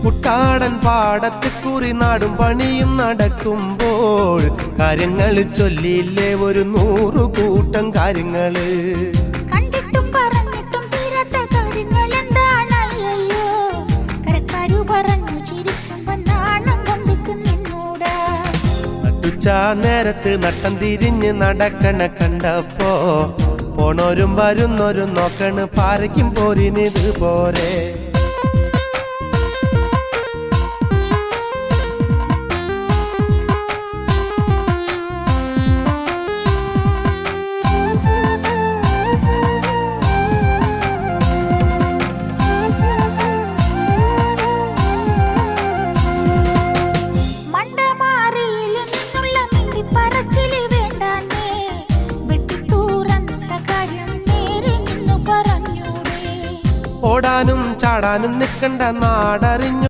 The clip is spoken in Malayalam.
കുട്ടാടൻ പാടത്ത് കുറി നാടും പണിയും നടക്കുമ്പോൾ കാര്യങ്ങൾ ചൊല്ലിയില്ലേ ഒരു 100 കൂട്ടം കാര്യങ്ങള്. കണ്ടിട്ടും പറഞ്ഞിട്ടും തീരാത്ത കാര്യങ്ങൾ എന്താണല്ലോ, കരക്കാരു പറഞ്ഞു ചിരിക്കുമ്പോ നാണം കൊണ്ടിരിക്കുന്നൂടാ. നട്ടുച്ചാ നേരത്ത് നട്ടം തിരിഞ്ഞ് നടക്കണ കണ്ടപ്പോ പോണോരും വരുന്നോരും നോക്കണ് പാരയ്ക്കും പോരിനിത് പോരെ. ഓടാനും ചാടാനും നിൽക്കണ്ട നാടറിഞ്ഞു